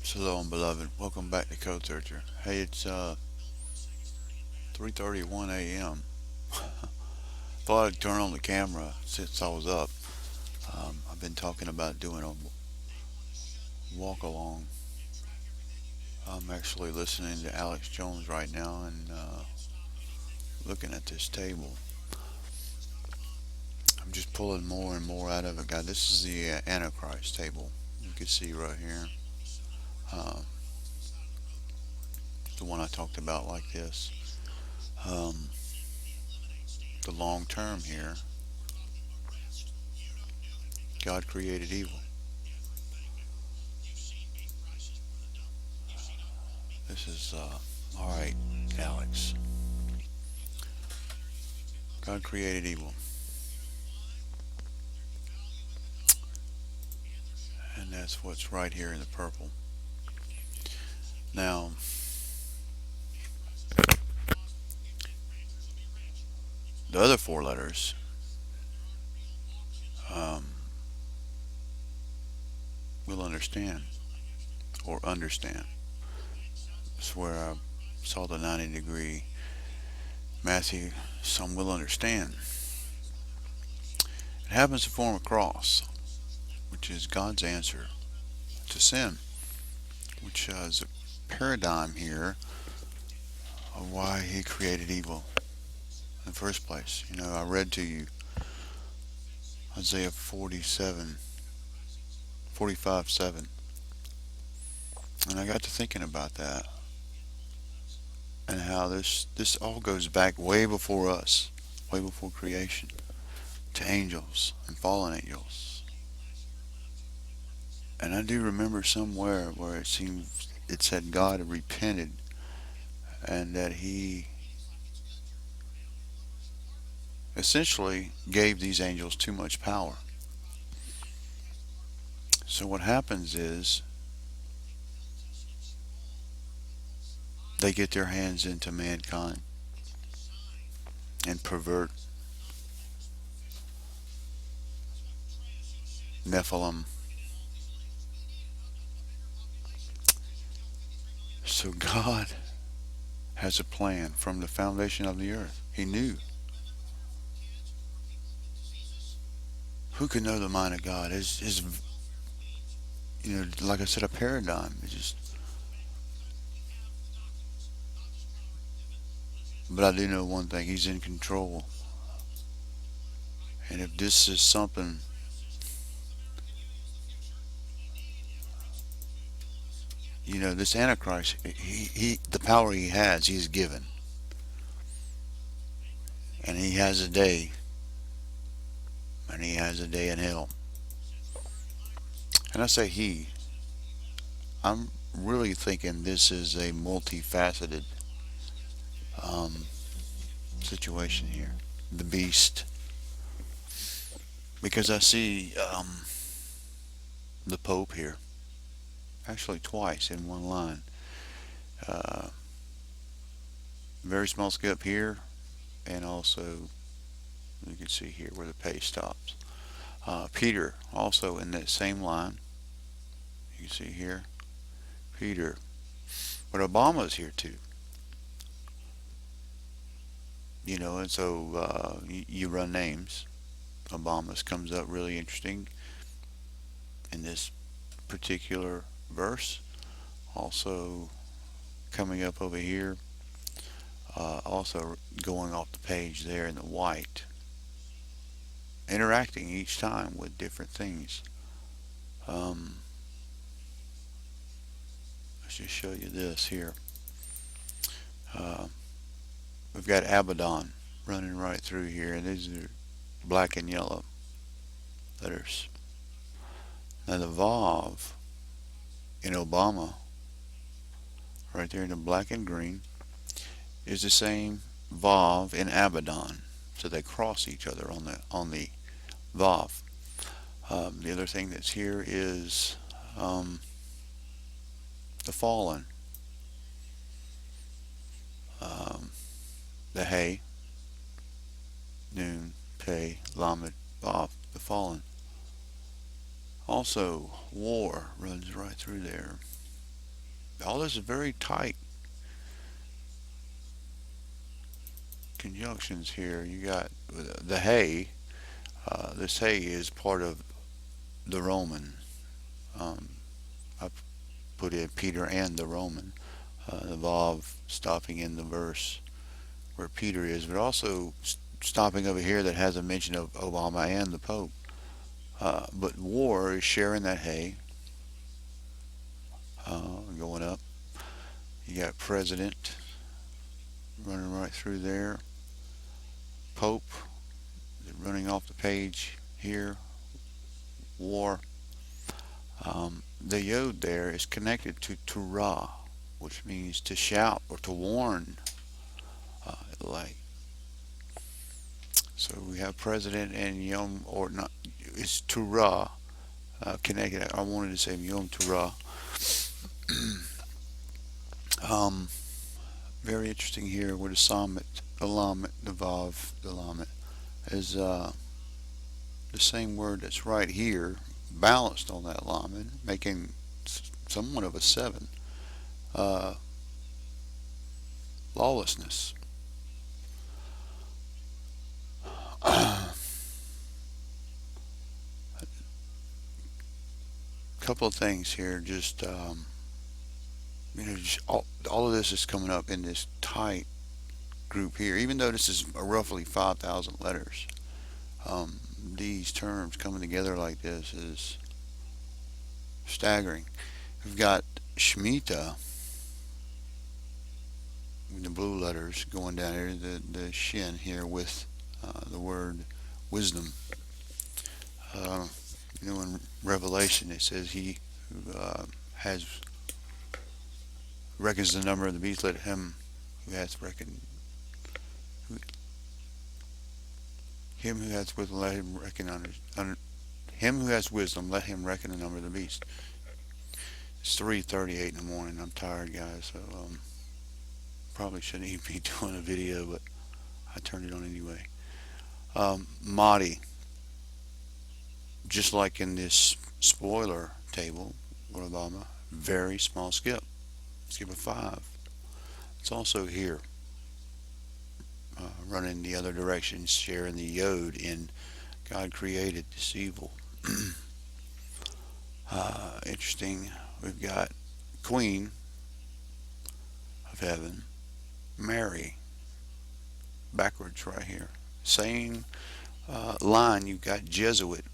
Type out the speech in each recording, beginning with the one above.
Shalom, beloved. Welcome back to Code Searcher. Hey, it's 3:31 a.m. Thought I'd turn on the camera since I was up. I've been talking about doing a walk along. I'm actually listening to Alex Jones right now and looking at this table. I'm just pulling more and more out of it, guys. This is the AntiChrist table. You can see right here. Uh, the one I talked about like this. Um, the long term here. God created evil. This is, alright, Alex. God created evil. And that's what's right here in the purple. Now, the other four letters, um, we'll understand, or understand. That's where I saw the 90-degree Matthew, some will understand. It happens to form a cross, which is God's answer to sin, which is a paradigm here of why he created evil in the first place. You know, I read to you Isaiah 45:7, and I got to thinking about that and how this all goes back way before us, way before creation, to angels and fallen angels. And I do remember somewhere where it said God had repented and that he essentially gave these angels too much power. So what happens is they get their hands into mankind and pervert Nephilim. So God has a plan from the foundation of the earth. He knew. Who can know the mind of God? His you know, like I said, a paradigm. It's just, but I do know one thing: He's in control. And if this is something, you know, this Antichrist, the power he has, he's given, and he has a day, and he has a day in hell. And I say he. I'm really thinking this is a multifaceted um, situation here. The beast, because I see the Pope here, actually twice in one line. Uh, Very small skip here, and also you can see here where the page stops. Peter also in that same line. You can see here, Peter. But Obama's here too. You know, and so you run names. Obama's comes up really interesting in this particular verse. Also coming up over here, also going off the page there in the white, interacting each time with different things. Um, let's just show you this here. Uh, we've got Abaddon running right through here, and these are black and yellow letters. Now the Vav in Obama, right there in the black and green, is the same Vav in Abaddon. So they cross each other on the Vav. The other thing that's here is the fallen, um, the Hay, Noon, Pei, Lamed, Vav, the fallen. Also, war runs right through there. all this is very tight conjunctions here. You got the hey. This hey is part of the Roman. Um, I put in Peter and the Roman. The Vav stopping in the verse where Peter is, but also stopping over here that has a mention of Obama and the Pope. But war is sharing that hay, going up. You got president running right through there. Pope running off the page here. War. The yod there is connected to Torah, which means to shout or to warn. Like so, we have president and Yom or not. It's Torah connected. I wanted to say Yom Torah. Um, Very interesting here with the Summit, the Lamet, the Vav, the Lamet is the same word that's right here, balanced on that Lamet, making somewhat of a seven. Uh, Lawlessness. A couple of things here, just just all of this is coming up in this tight group here. Even though this is roughly 5,000 letters, these terms coming together like this is staggering. We've got Shemitah, the blue letters going down here, the shin here with the word wisdom. Uh, in Revelation it says he who has reckons the number of the beast, let him who hath reckoned him who hath wisdom, let him reckon under him who has wisdom, let him reckon the number of the beast. It's 3:38 in the morning. I'm tired, guys, so probably shouldn't even be doing a video, but I turned it on anyway. Mahdi, just like in this spoiler table with Obama, very small skip. Skip of 5. It's also here, running the other direction, sharing the yod in God created this evil. Interesting. We've got Queen of Heaven, Mary, backwards right here. Same line. You've got Jesuit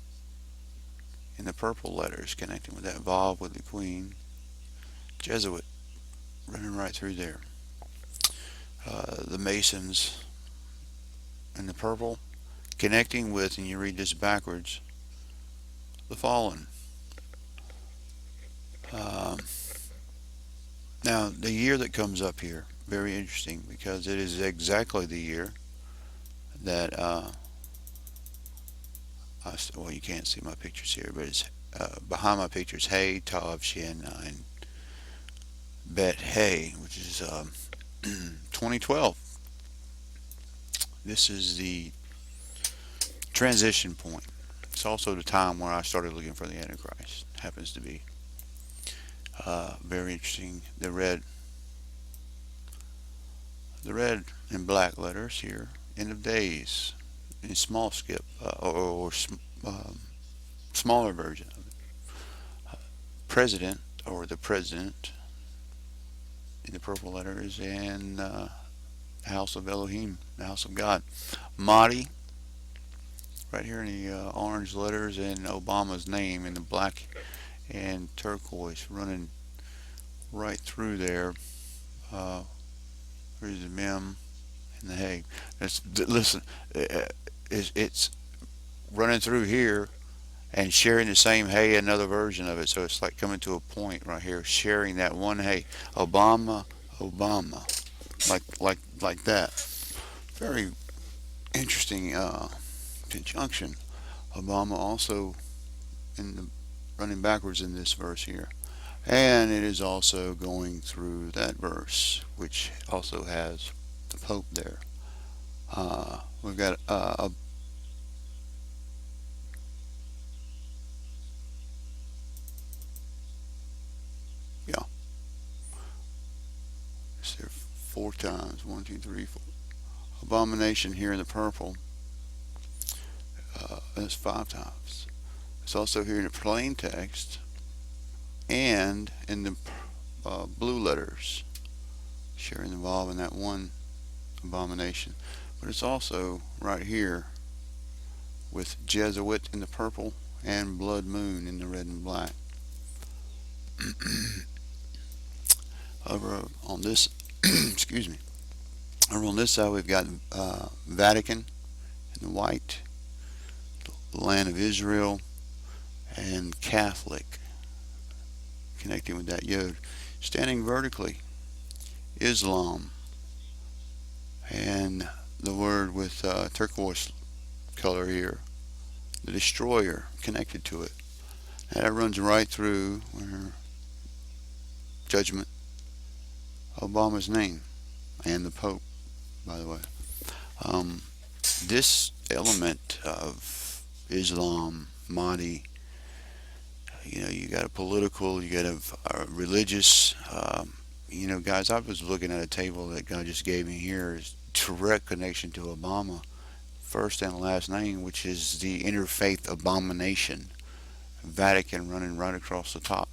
in the purple letters connecting with that Vav with the Queen. Jesuit running right through there. The Masons in the purple connecting with, and you read this backwards, the fallen. Now, the year that comes up here, very interesting because it is exactly the year that, well, you can't see my pictures here, but it's behind my pictures, Hey, Tav, Shin, and Bet Hey, which is 2012. This is the transition point. It's also the time where I started looking for the Antichrist. Happens to be very interesting. The red and black letters here. End of days in small skip or smaller version of it. President or the president in the purple letters and house of Elohim, the house of God. Mahdi right here in the orange letters and Obama's name in the black and turquoise running right through there. Here's the mem and the hay. Listen, it's running through here and sharing the same hay, another version of it. So it's like coming to a point right here, sharing that one hay. Obama, Obama, like that. Very interesting conjunction. Obama also in the running backwards in this verse here. And it is also going through that verse, which also has the Pope there. We've got yeah, four times. One, two, three, four. Abomination here in the purple. That's five times. It's also here in the plain text and in the blue letters, sharing involved in that one abomination. But it's also right here with Jesuit in the purple and blood moon in the red and black. Over on this, excuse me, over on this side we've got Vatican in the white, the land of Israel, and Catholic connecting with that yod. Standing vertically, Islam, and the word with turquoise color here, the destroyer, connected to it. And that runs right through judgment, Obama's name, and the Pope, by the way. This element of Islam, Mahdi, you got a political, you got a religious, guys, I was looking at a table that God just gave me here, is direct connection to Obama, first and last name, which is the interfaith abomination, Vatican running right across the top.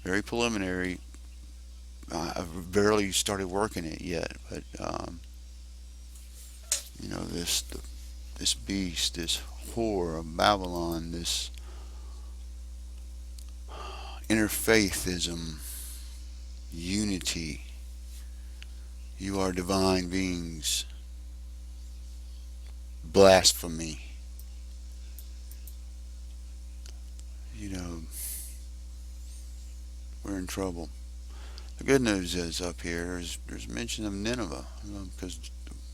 Very preliminary. I've barely started working it yet, but this beast, this whore of Babylon, this interfaithism, unity. You are divine beings. Blasphemy. We're in trouble. The good news is up here is there's mention of Nineveh, because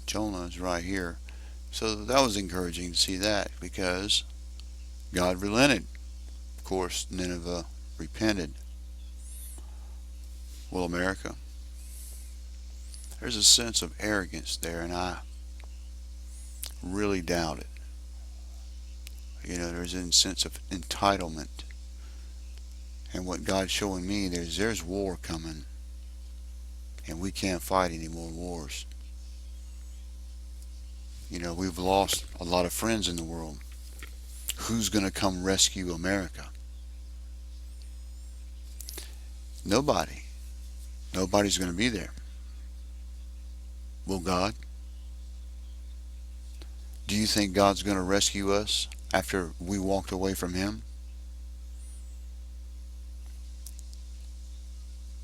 Jonah is right here. So that was encouraging to see that, because God relented. Of course, Nineveh repented. Will America? There's a sense of arrogance there, and I really doubt it. There's a sense of entitlement. And what God's showing me, there's war coming. And we can't fight any more wars. We've lost a lot of friends in the world. Who's going to come rescue America? Nobody. Nobody's going to be there. Will God? Do you think God's going to rescue us after we walked away from Him?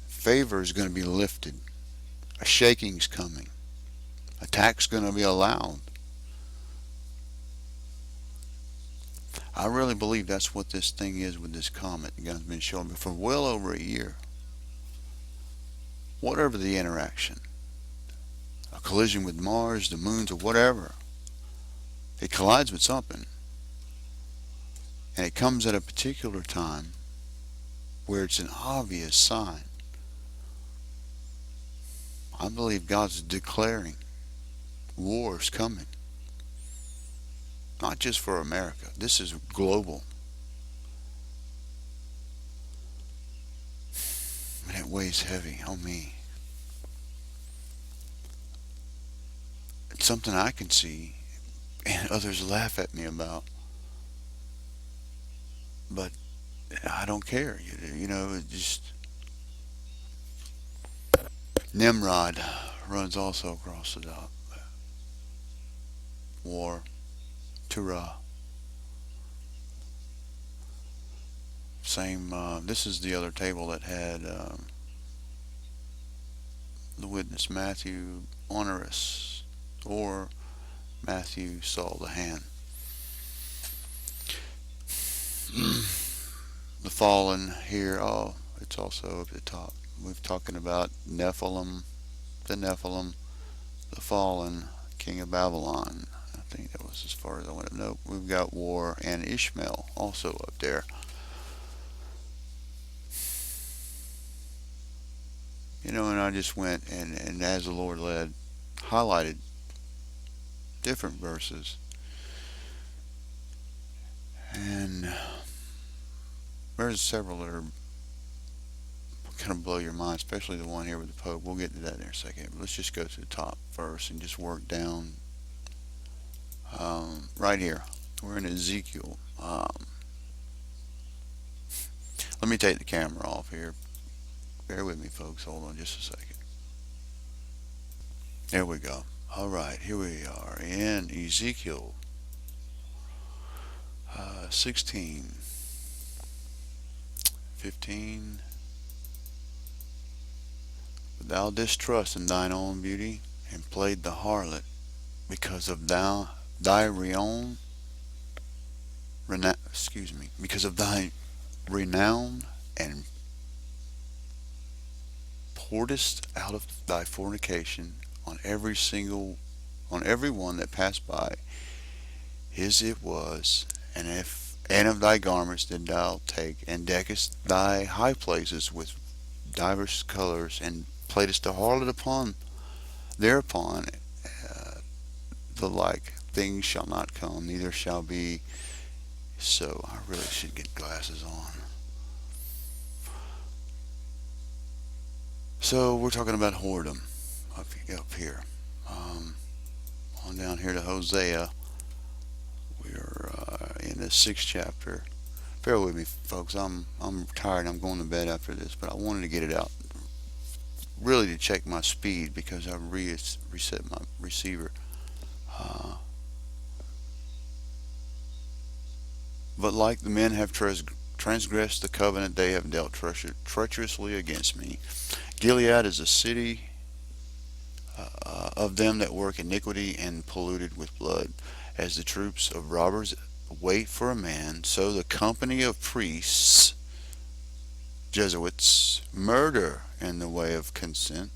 Favor is going to be lifted. A shaking's coming. Attack's going to be allowed. I really believe that's what this thing is with this comet. God's been showing me for well over a year. Whatever the interaction, a collision with Mars, the moons, or whatever, it collides with something. And it comes at a particular time where it's an obvious sign. I believe God's declaring war's coming. Not just for America. This is global. And it weighs heavy on me. It's something I can see and others laugh at me about. But I don't care. It just... Nimrod runs also across the top. War. Torah. Same, this is the other table that had the witness Matthew onerous, or Matthew saw the hand. The fallen here, it's also up at the top. We're talking about Nephilim, the fallen, king of Babylon. I think that was as far as I went. Nope, we've got war and Ishmael also up there. And I just went and as the Lord led, highlighted different verses. And there's several that are kind of blow your mind, especially the one here with the Pope. We'll get to that in a second. But let's just go to the top first and just work down right here. We're in Ezekiel. Let me take the camera off here. Bear with me, folks. Hold on just a second. There we go. All right, here we are in Ezekiel 16, 15. But thou didst trust in thine own beauty and played the harlot because of thy because of thy renown, and pouredst out of thy fornication on every one that passed by. His it was, and of thy garments did thou take, and deckest thy high places with divers colors, and playedst the harlot upon thereupon. uh, the like things shall not come, neither shall be so. I really should get glasses on. So we're talking about whoredom up here. Um, on down here to Hosea. We're in the 6th chapter. Bear with me, folks. I'm tired. I'm going to bed after this, but I wanted to get it out. Really to check my speed because I reset my receiver. Uh, but like the men have transgressed the covenant, they have dealt treacherously against me. Gilead is a city of them that work iniquity and polluted with blood. As the troops of robbers wait for a man, so the company of priests, Jesuits, murder in the way of consent.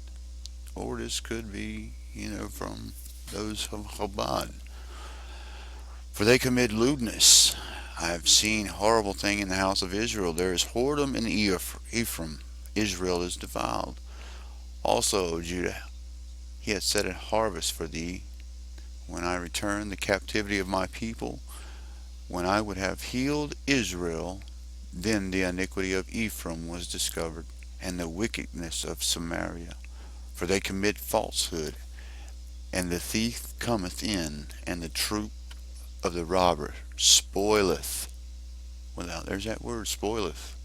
Or this could be, from those of Chabad. For they commit lewdness. I have seen horrible thing in the house of Israel. There is whoredom in Ephraim. Israel is defiled. Also, O Judah, he hath set a harvest for thee. When I return the captivity of my people, when I would have healed Israel, then the iniquity of Ephraim was discovered, and the wickedness of Samaria. For they commit falsehood, and the thief cometh in, and the troop of the robber spoileth. Well, there's that word, spoileth.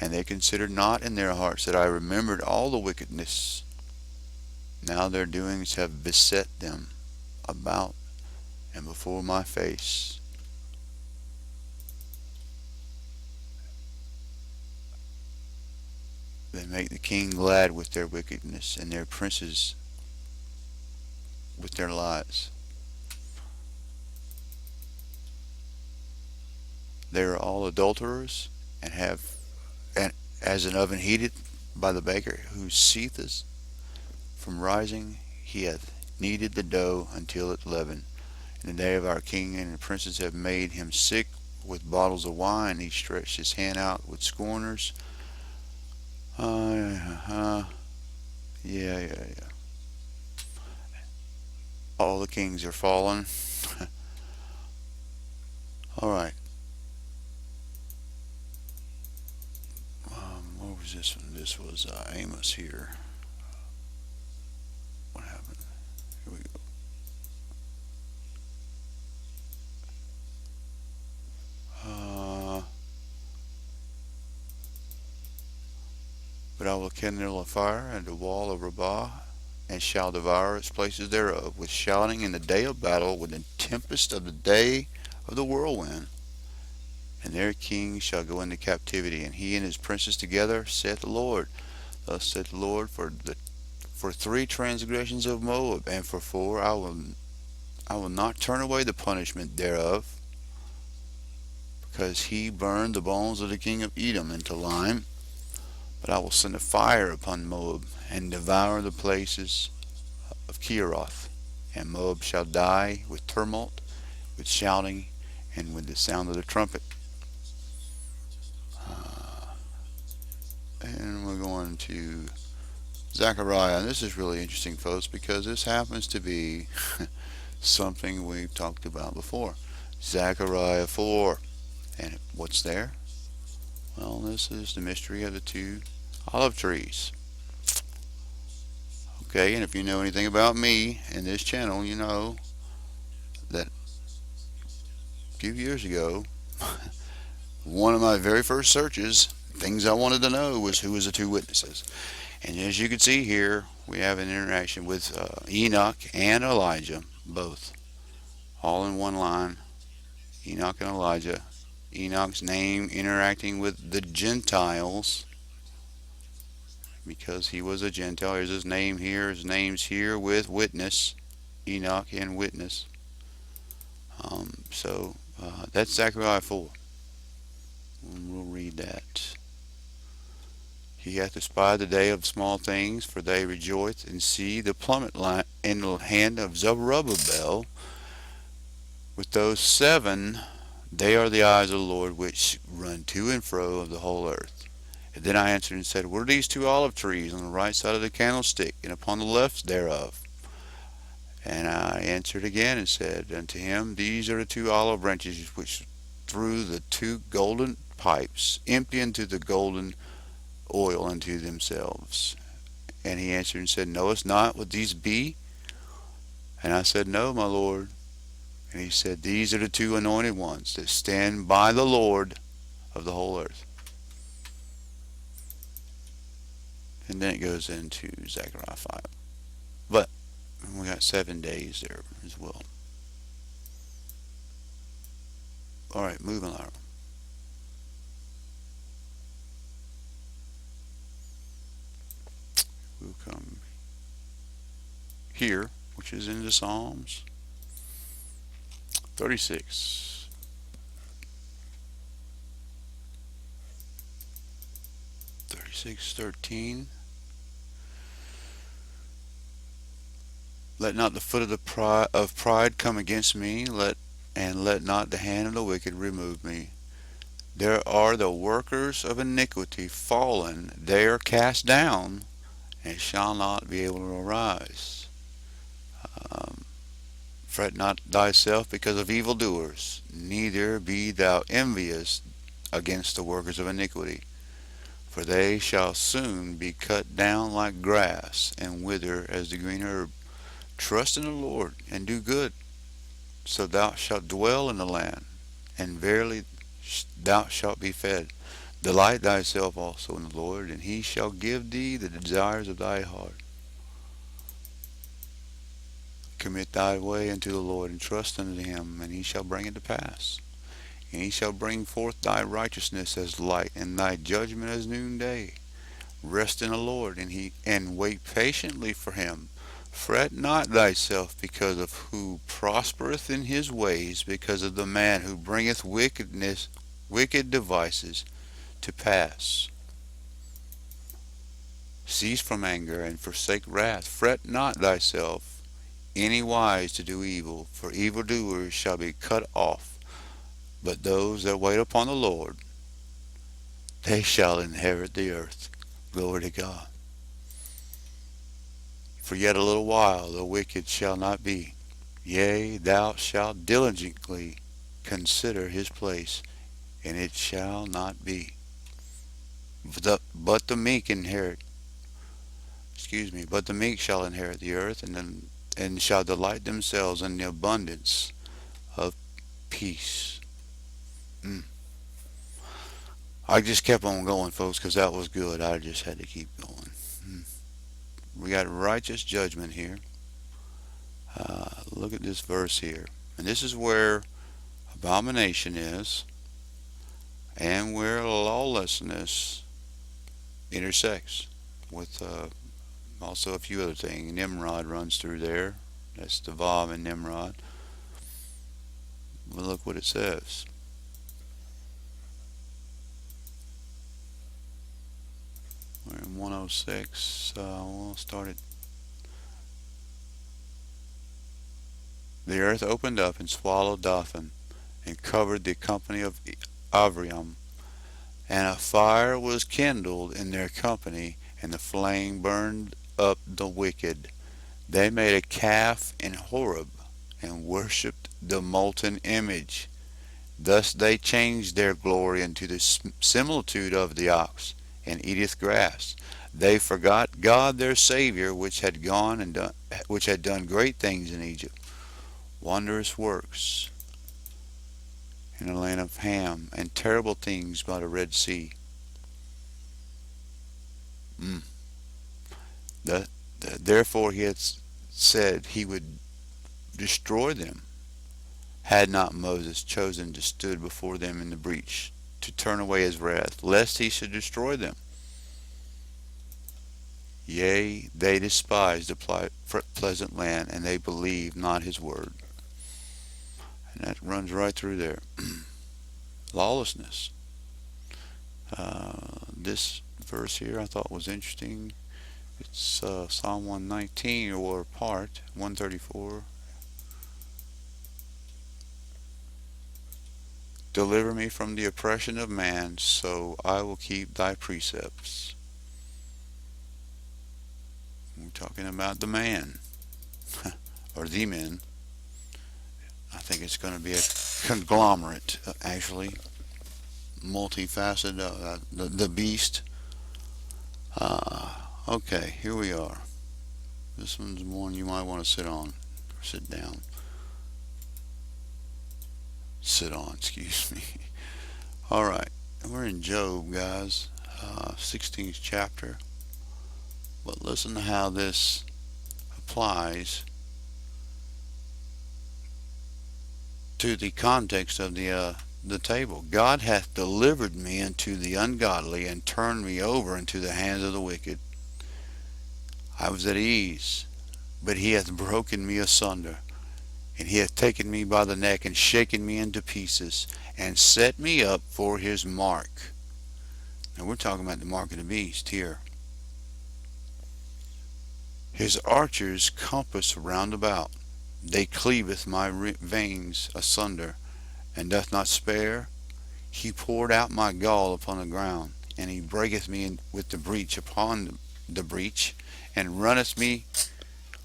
And they considered not in their hearts that I remembered all the wickedness. Now their doings have beset them about and before my face. They make the king glad with their wickedness, and their princes with their lies. They are all adulterers, and as an oven heated by the baker, who ceaseth from rising, he hath kneaded the dough until it leaven. In the day of our king and the princes have made him sick with bottles of wine. He stretched his hand out with scorners. Yeah. All the kings are fallen. All right. What was this one? This was Amos here. What happened? Here we go. But I will kindle a fire and the wall of Rabbah, and shall devour its places thereof, with shouting in the day of battle, with the tempest of the day of the whirlwind. And their king shall go into captivity, and he and his princes together, saith the Lord. Thus saith the Lord, for 3 transgressions of Moab, and for 4 I will not turn away the punishment thereof, because he burned the bones of the king of Edom into lime. But I will send a fire upon Moab, and devour the places of Keroth. And Moab shall die with tumult, with shouting, and with the sound of the trumpet. And we're going to Zechariah. And this is really interesting, folks, because this happens to be something we've talked about before. Zechariah 4. And what's there? Well, this is the mystery of the two olive trees. Okay, and if you know anything about me and this channel, you know that a few years ago, one of my very first searches, things I wanted to know was who was the two witnesses. And as you can see here, we have an interaction with Enoch and Elijah, both, all in one line. Enoch and Elijah. Enoch's name interacting with the Gentiles because he was a Gentile. Here's his name here. His name's here with witness. Enoch and witness. That's Zechariah 4. And we'll read that. He hath espied the day of small things, for they rejoice and see the plummet line in the hand of Zerubbabel. With those seven, they are the eyes of the Lord which run to and fro of the whole earth. And then I answered and said, what are these two olive trees on the right side of the candlestick, and upon the left thereof? And I answered again and said unto him, these are the two olive branches which through the two golden pipes empty into the golden oil unto themselves. And he answered and said, knowest not what these be? And I said, no, my Lord. And he said, these are the two anointed ones that stand by the Lord of the whole earth. And then it goes into Zechariah 5. But we got 7 days there as well. All right, moving on. We'll come here, which is into Psalms 36. 36:13. Let not the foot of pride come against me, let not the hand of the wicked remove me. There are the workers of iniquity fallen, they are cast down, and shall not be able to arise. Um, Fret not thyself because of evildoers, neither be thou envious against the workers of iniquity. For they shall soon be cut down like grass, and wither as the green herb. Trust in the Lord, and do good, so thou shalt dwell in the land, and verily thou shalt be fed. Delight thyself also in the Lord, and he shall give thee the desires of thy heart. Commit thy way unto the Lord, and trust unto him, and he shall bring it to pass. And he shall bring forth thy righteousness as light, and thy judgment as noonday. Rest in the Lord, and wait patiently for him. Fret not thyself because of who prospereth in his ways, because of the man who bringeth wicked devices to pass. Cease from anger, and forsake wrath. Fret not thyself any wise to do evil, for evildoers shall be cut off. But those that wait upon the Lord, they shall inherit the earth. Glory to God. For yet a little while the wicked shall not be. Yea, thou shalt diligently consider his place, and it shall not be. But the meek shall inherit the earth, and shall delight themselves in the abundance of peace. I just kept on going, folks, because that was good. I just had to keep going. We got righteous judgment here. Look at this verse here. And this is where abomination is, and where lawlessness intersects with also a few other things. Nimrod runs through there. That's the Vav in Nimrod. But look what it says. We're in 106. We'll start it. The earth opened up and swallowed Dothan, and covered the company of Avram. And a fire was kindled in their company, and the flame burned up the wicked. They made a calf in Horeb, and worshipped the molten image. Thus they changed their glory into the similitude of the ox, and eateth grass. They forgot God their Savior, which had done great things in Egypt, wondrous works in the land of Ham, and terrible things by the Red Sea. Mm. The, Therefore he had said he would destroy them, had not Moses chosen to stood before them in the breach, to turn away his wrath, lest he should destroy them. Yea, they despised the pleasant land, and they believed not his word. And that runs right through there. Lawlessness. This verse here I thought was interesting. It's Psalm 119, or part 134. Deliver me from the oppression of man, so I will keep thy precepts. We're talking about the man, or the men. I think it's going to be a conglomerate, actually. Multifaceted, the beast. Okay, here we are. This one's one you might want to sit on, or sit down. Sit on, excuse me. All right, we're in Job, guys, 16th chapter. But listen to how this applies to the context of the table. God hath delivered me unto the ungodly, and turned me over into the hands of the wicked. I was at ease, but he hath broken me asunder, and he hath taken me by the neck, and shaken me into pieces, and set me up for his mark. Now we're talking about the mark of the beast here. His archers compass round about. They cleaveth my veins asunder, and doth not spare. He poured out my gall upon the ground, and he breaketh me with the breach upon the breach, and runneth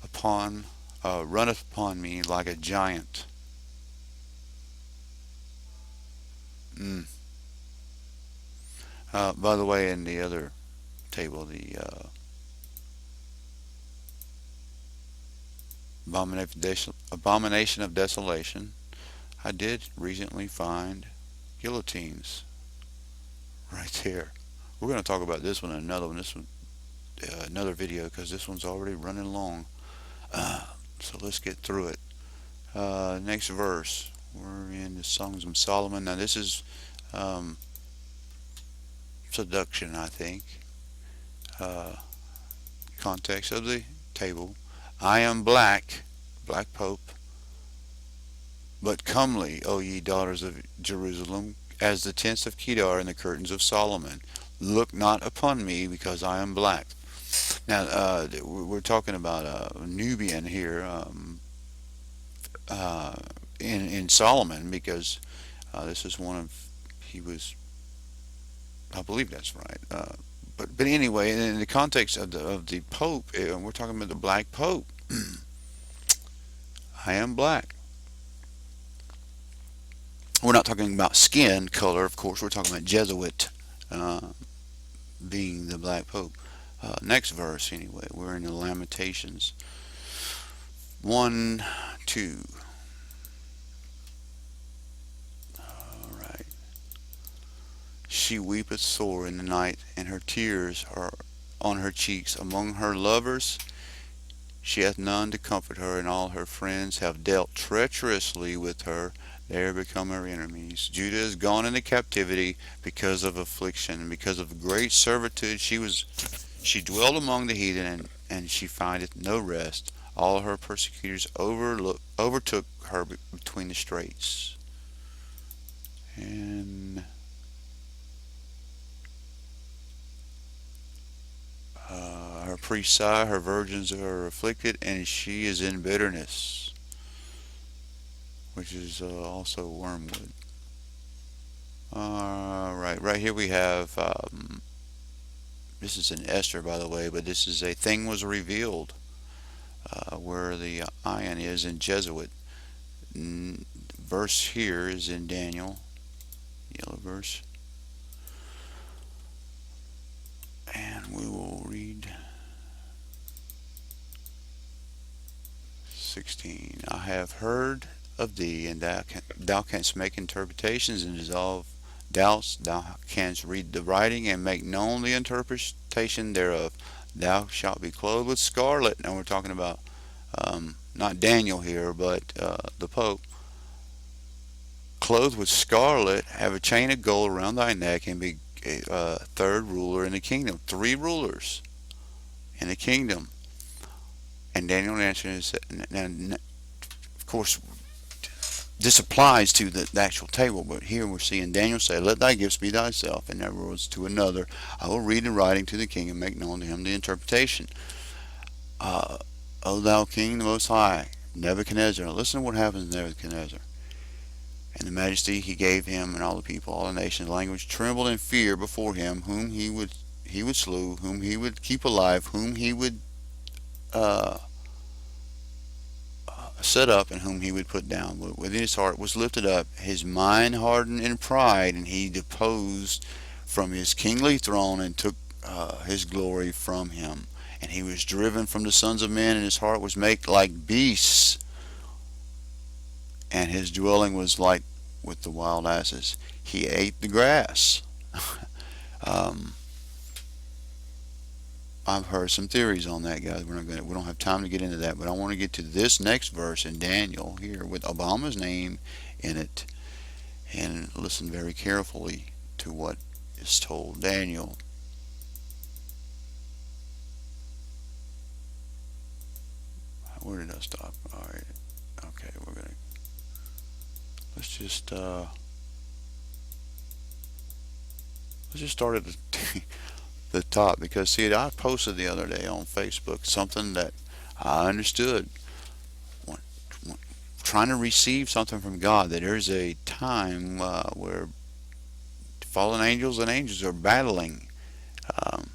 upon me like a giant. By the way, in the other table, the abomination of desolation, I did recently find guillotines right there. We're going to talk about this one in another one. This one, another video, because this one's already running long. So let's get through it. Next verse. We're in the Songs of Solomon. Now this is seduction, I think. Context of the table. I am black, black pope, but comely, O ye daughters of Jerusalem, as the tents of Kedar and the curtains of Solomon. Look not upon me, because I am black. Now, we're talking about a Nubian here in Solomon, because this is one of, he was, I believe that's right. But anyway, in the context of the Pope, we're talking about the black Pope. I am black. We're not talking about skin color, of course. We're talking about Jesuit being the black Pope. Next verse, anyway. We're in the Lamentations 1, 2. All right. She weepeth sore in the night, and her tears are on her cheeks. Among her lovers she hath none to comfort her, and all her friends have dealt treacherously with her. They are become her enemies. Judah is gone into captivity because of affliction, and because of great servitude. She dwelled among the heathen, and she findeth no rest. All her persecutors overtook her between the straits. And her priests sigh, her virgins are afflicted, and she is in bitterness, which is also wormwood. Right here we have, this is in Esther, by the way, but this is a thing was revealed, where the ion is in Jesuit. Verse here is in Daniel yellow verse. And we will read 16. I have heard of thee, and thou canst make interpretations and dissolve doubts. Thou canst read the writing and make known the interpretation thereof. Thou shalt be clothed with scarlet. Now we're talking about not Daniel here, but the Pope. Clothed with scarlet, have a chain of gold around thy neck, and be third ruler in the kingdom. Three rulers in the kingdom. And Daniel answered and said, and of course, this applies to the actual table, but here we're seeing Daniel say, let thy gifts be thyself. In other words, to another, I will read the writing to the king and make known to him the interpretation. O thou king, the most high, Nebuchadnezzar. Listen to what happens to Nebuchadnezzar. And the majesty he gave him, and all the people, all the nations, language, trembled in fear before him, whom he would slew, whom he would keep alive, whom he would uh, set up, and whom he would put down. But within his heart was lifted up, his mind hardened in pride, and he deposed from his kingly throne and took his glory from him. And he was driven from the sons of men, and his heart was made like beasts, and his dwelling was like with the wild asses. He ate the grass. um, I've heard some theories on that, guys. We don't have time to get into that, but I want to get to this next verse in Daniel here with Obama's name in it, and listen very carefully to what is told. Daniel. Where did I stop? All right. Okay, let's just start at the top, because see, I posted the other day on Facebook something that I understood when, trying to receive something from God, that there's a time where fallen angels and angels are battling. Um,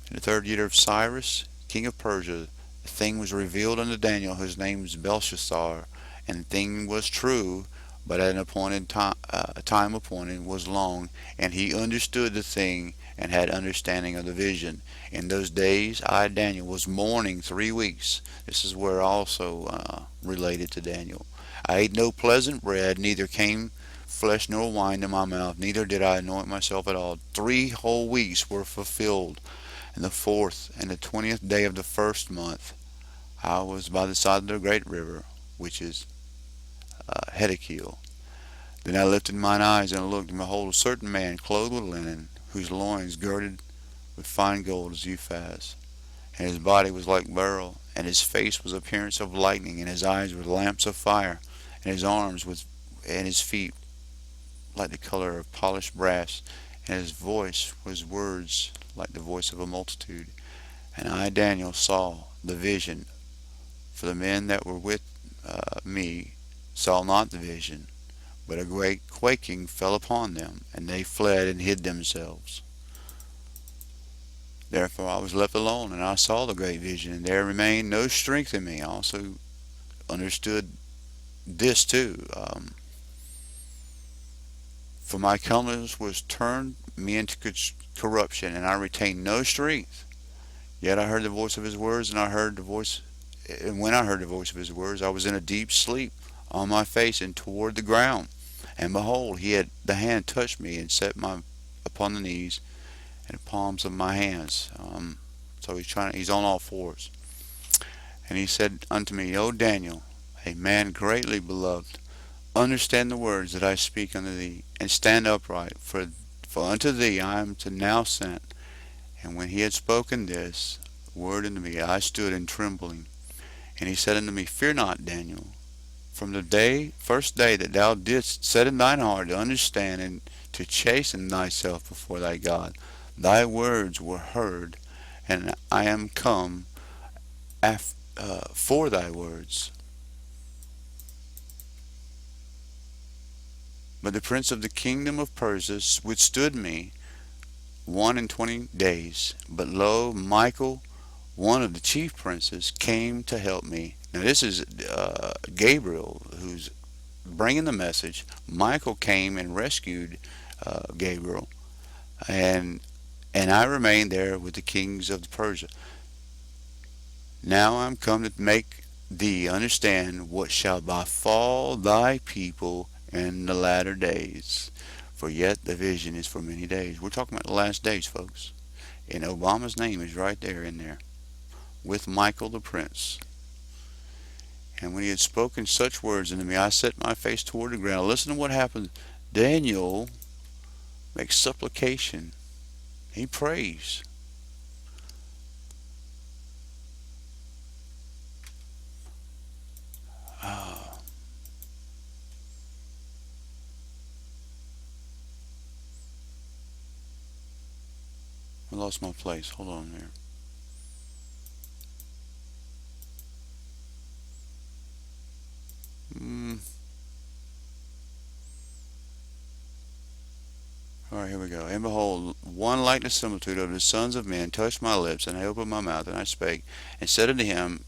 in the third year of Cyrus, king of Persia, the thing was revealed unto Daniel, whose name is Belshazzar, and the thing was true, but at an appointed time appointed was long, and he understood the thing and had understanding of the vision. In those days I, Daniel, was mourning 3 weeks. This is where also related to Daniel. I ate no pleasant bread, neither came flesh nor wine to my mouth, neither did I anoint myself at all. 3 whole weeks were fulfilled. And the 4th and the 20th day of the 1st month, I was by the side of the great river, which is Hiddekel. Then I lifted mine eyes and looked, and behold, a certain man clothed with linen, whose loins girded with fine gold as Uphaz, and his body was like beryl, and his face was appearance of lightning, and his eyes were lamps of fire, and his arms and his feet like the color of polished brass, and his voice was words like the voice of a multitude. And I, Daniel, saw the vision, for the men that were with me saw not the vision, but a great quaking fell upon them, and they fled and hid themselves. Therefore I was left alone, and I saw the great vision, and there remained no strength in me. I also understood this too. For my countenance was turned me into corruption, and I retained no strength. Yet I heard the voice of his words, and when I heard the voice of his words, I was in a deep sleep, on my face and toward the ground. And behold, the hand touched me and set me upon the knees and the palms of my hands. So he's on all fours. And he said unto me, O Daniel, a man greatly beloved, understand the words that I speak unto thee, and stand upright, for unto thee I am to now sent. And when he had spoken this word unto me, I stood in trembling. And he said unto me, Fear not, Daniel. From the first day that thou didst set in thine heart to understand and to chasten thyself before thy God, thy words were heard, and I am come for thy words. But the prince of the kingdom of Persia withstood me 21 days. But lo, Michael, one of the chief princes, came to help me. Now this is Gabriel, who's bringing the message. Michael came and rescued Gabriel, and I remained there with the kings of Persia. Now I'm come to make thee understand what shall befall thy people in the latter days. For yet the vision is for many days. We're talking about the last days, folks. And Obama's name is right there in there with Michael the Prince. And when he had spoken such words unto me, I set my face toward the ground. Listen to what happened. Daniel makes supplication. He prays. Ah, I lost my place. Hold on there. Mm. All right, here we go. And behold, one like the similitude of the sons of men touched my lips, and I opened my mouth, and I spake, and said unto him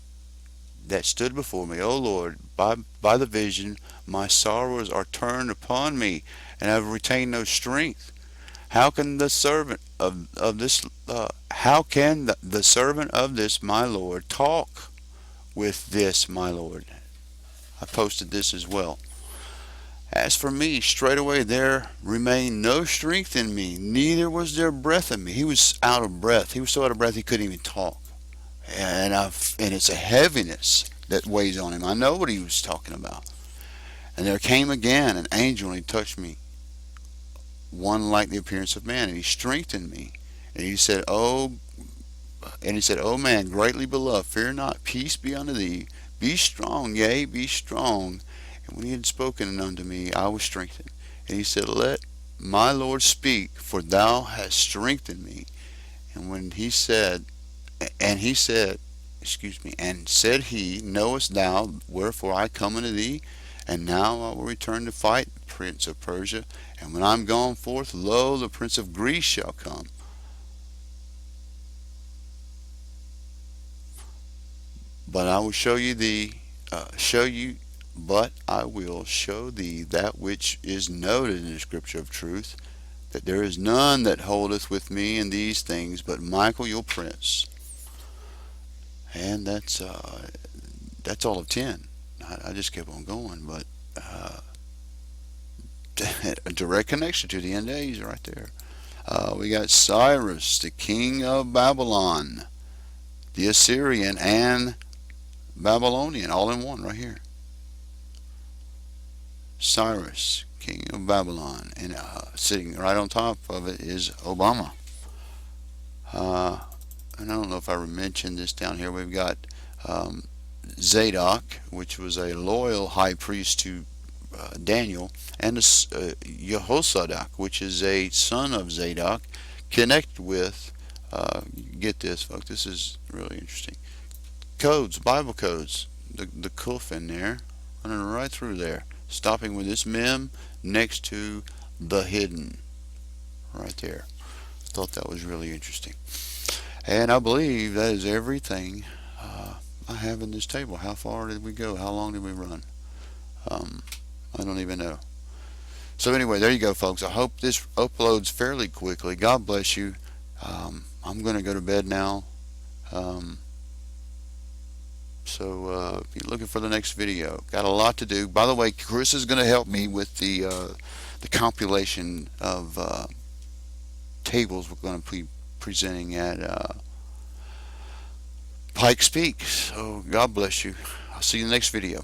that stood before me, O Lord, by the vision my sorrows are turned upon me, and I have retained no strength. How can the servant of this how can the servant of this my Lord talk with this my Lord? I posted this as well. As for me, straightway there remained no strength in me, neither was there breath in me. He was out of breath. He was so out of breath he couldn't even talk. And it's a heaviness that weighs on him. I know what he was talking about. And there came again an angel, and he touched me, one like the appearance of man, and he strengthened me. And he said, O man, greatly beloved, fear not, peace be unto thee. Be strong, yea, be strong. And when he had spoken unto me, I was strengthened. And he said, Let my Lord speak, for thou hast strengthened me. And when he said, and said he, Knowest thou wherefore I come unto thee? And now I will return to fight the prince of Persia. And when I am gone forth, lo, the prince of Greece shall come. But I will show thee that which is noted in the scripture of truth, that there is none that holdeth with me in these things, but Michael your prince. And that's all of 10. I just kept on going, but a direct connection to the end days right there. We got Cyrus, the king of Babylon, the Assyrian and Babylonian, all in one right here. Cyrus, king of Babylon, and sitting right on top of it is Obama. And I don't know if I mentioned this down here. We've got Zadok, which was a loyal high priest to Daniel, and Jehozadak, which is a son of Zadok, connect with, get this, folks, this is really interesting, codes, Bible codes, the kuf in there, running right through there, stopping with this mem next to the hidden, right there. Thought that was really interesting. And I believe that is everything I have in this table. How far did we go? How long did we run? I don't even know. So anyway, there you go, folks. I hope this uploads fairly quickly. God bless you. I'm going to go to bed now. So be looking for the next video. Got a lot to do. By the way, Chris is going to help me with the compilation of tables we're going to be presenting at Pike Speaks. So God bless you. I'll see you in the next video.